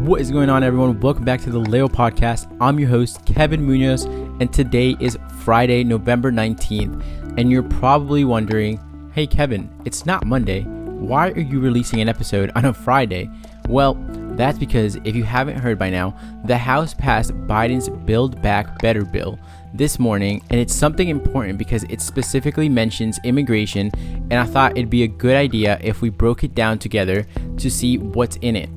What is going on, everyone? Welcome back to the Leo Podcast. I'm your host, Kevin Munoz, and today is Friday, November 19th, and you're probably wondering, hey Kevin, it's not Monday. Why are you releasing an episode on a Friday? Well, that's because if you haven't heard by now, the House passed Biden's Build Back Better bill this morning, and it's something important because it specifically mentions immigration, and I thought it'd be a good idea if we broke it down together to see what's in it.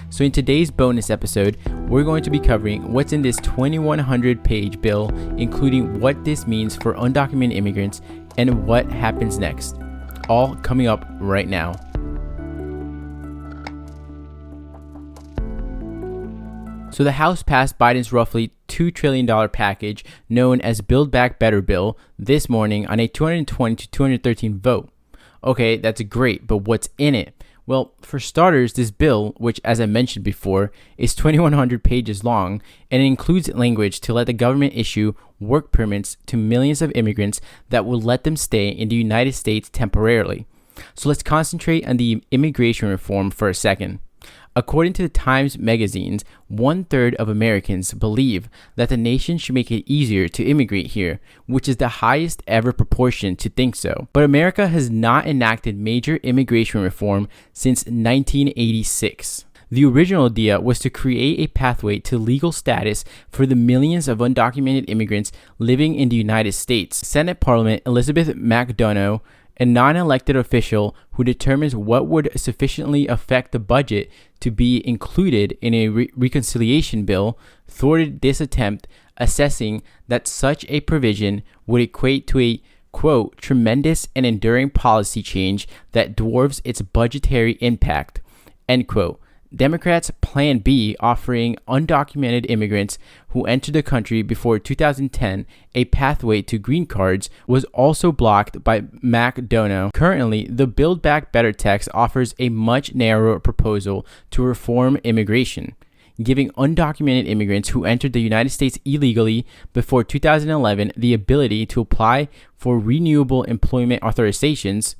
So in today's bonus episode, we're going to be covering what's in this 2,100-page bill, including what this means for undocumented immigrants and what happens next. All coming up right now. So the House passed Biden's roughly $2 trillion package known as Build Back Better bill this morning on a 220 to 213 vote. Okay, that's great, but what's in it? Well, for starters, this bill, which as I mentioned before, is 2,100 pages long, and it includes language to let the government issue work permits to millions of immigrants that will let them stay in the United States temporarily. So let's concentrate on the immigration reform for a second. According to the Times magazines, 1/3 of Americans believe that the nation should make it easier to immigrate here, which is the highest ever proportion to think so. But America has not enacted major immigration reform since 1986. The original idea was to create a pathway to legal status for the millions of undocumented immigrants living in the United States. Senate Parliament Elizabeth McDonough, a non-elected official who determines what would sufficiently affect the budget to be included in a reconciliation bill, thwarted this attempt, assessing that such a provision would equate to a, quote, tremendous and enduring policy change that dwarfs its budgetary impact, end quote. Democrats' Plan B, offering undocumented immigrants who entered the country before 2010 a pathway to green cards, was also blocked by McDonough. Currently, the Build Back Better text offers a much narrower proposal to reform immigration, giving undocumented immigrants who entered the United States illegally before 2011 the ability to apply for renewable employment authorizations,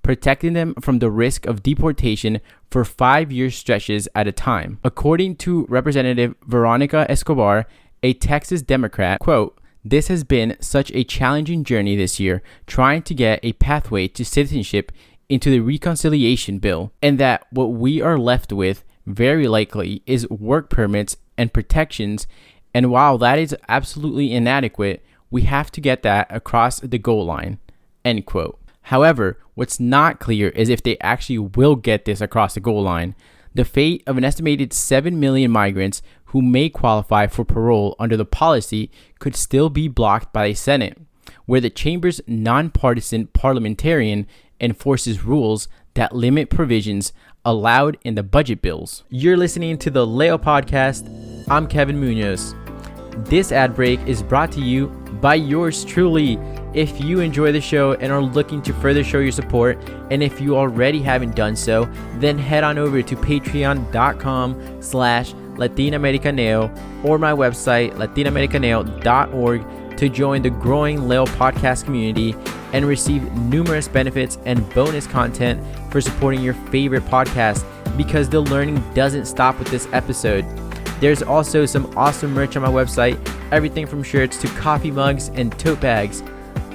protecting them from the risk of deportation for 5-year stretches at a time. According to Representative Veronica Escobar, a Texas Democrat, quote, "This has been such a challenging journey this year, trying to get a pathway to citizenship into the reconciliation bill, and that what we are left with very likely is work permits and protections, and while that is absolutely inadequate, we have to get that across the goal line," end quote. However, what's not clear is if they actually will get this across the goal line. The fate of an estimated 7 million migrants who may qualify for parole under the policy could still be blocked by the Senate, where the chamber's nonpartisan parliamentarian enforces rules that limit provisions allowed in the budget bills. You're listening to the Leo Podcast. I'm Kevin Munoz. This ad break is brought to you by yours truly. If you enjoy the show and are looking to further show your support, and if you already haven't done so, then head on over to patreon.com/LatinaAmericaneo or my website, latinaamericaneo.org, to join the growing Leo podcast community and receive numerous benefits and bonus content for supporting your favorite podcast, because the learning doesn't stop with this episode. There's also some awesome merch on my website, everything from shirts to coffee mugs and tote bags.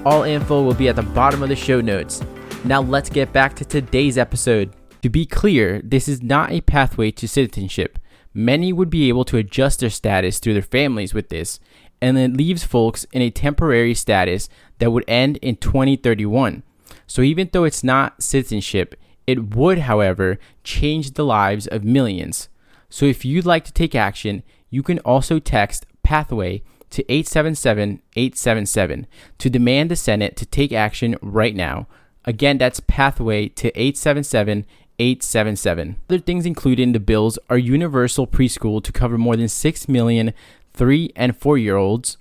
All info will be at the bottom of the show notes. Now let's get back to today's episode. To be clear, this is not a pathway to citizenship. Many would be able to adjust their status through their families with this, and it leaves folks in a temporary status that would end in 2031. So even though it's not citizenship, it would, however, change the lives of millions. So if you'd like to take action, you can also text PATHWAY to 877-877 to demand the Senate to take action right now. Again, that's PATHWAY to 877-877. Other things included in the bills are universal preschool to cover more than 6 million 3- and 4-year-olds,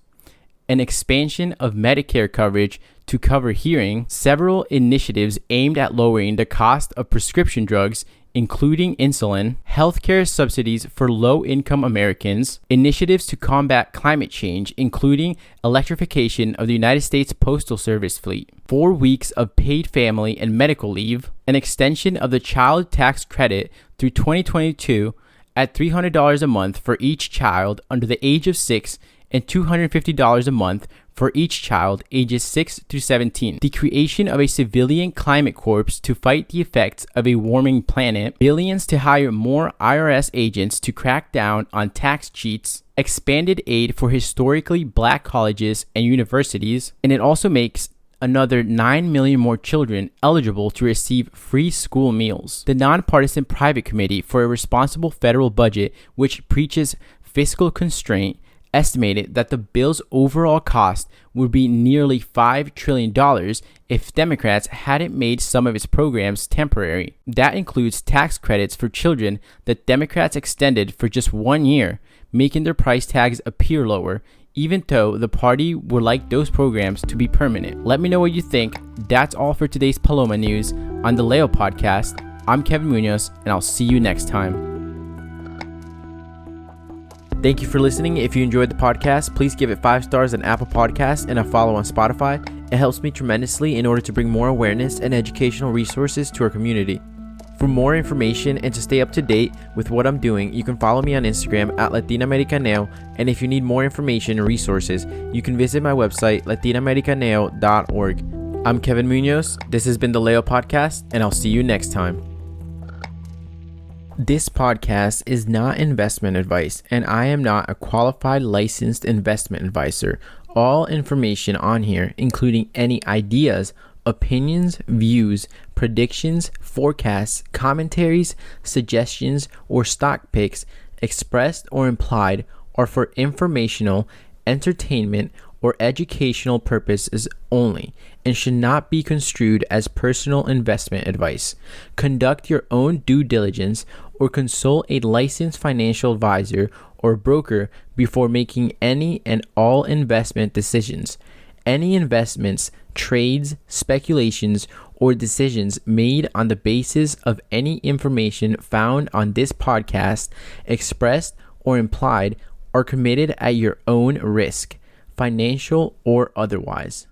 an expansion of Medicare coverage to cover hearing, several initiatives aimed at lowering the cost of prescription drugs, including insulin, healthcare subsidies for low-income Americans, initiatives to combat climate change, including electrification of the United States Postal Service fleet, 4 weeks of paid family and medical leave, an extension of the child tax credit through 2022, at $300 a month for each child under the age of 6 and $250 a month for each child ages 6 through 17. The creation of a civilian climate corps to fight the effects of a warming planet, billions to hire more IRS agents to crack down on tax cheats, expanded aid for historically black colleges and universities, and it also makes another 9 million more children eligible to receive free school meals. The Nonpartisan Private Committee for a Responsible Federal Budget, which preaches fiscal constraint, estimated that the bill's overall cost would be nearly $5 trillion if Democrats hadn't made some of its programs temporary. That includes tax credits for children that Democrats extended for just 1 year, making their price tags appear lower, even though the party would like those programs to be permanent. Let me know what you think. That's all for today's Paloma News on the Leo Podcast. I'm Kevin Munoz, and I'll see you next time. Thank you for listening. If you enjoyed the podcast, please give it 5 stars on Apple Podcasts and a follow on Spotify. It helps me tremendously in order to bring more awareness and educational resources to our community. For more information and to stay up to date with what I'm doing, you can follow me on Instagram at Latinoamericaneo, and if you need more information and resources, you can visit my website, latinoamericaneo.org. I'm Kevin Munoz. This has been the Leo Podcast, and I'll see you next time. This podcast is not investment advice, and I am not a qualified licensed investment advisor. All information on here, including any ideas, opinions, views, predictions, forecasts, commentaries, suggestions, or stock picks expressed or implied are for informational, entertainment, or educational purposes only and should not be construed as personal investment advice. Conduct your own due diligence or consult a licensed financial advisor or broker before making any and all investment decisions. Any investments, trades, speculations, or decisions made on the basis of any information found on this podcast, expressed or implied, are committed at your own risk, financial or otherwise.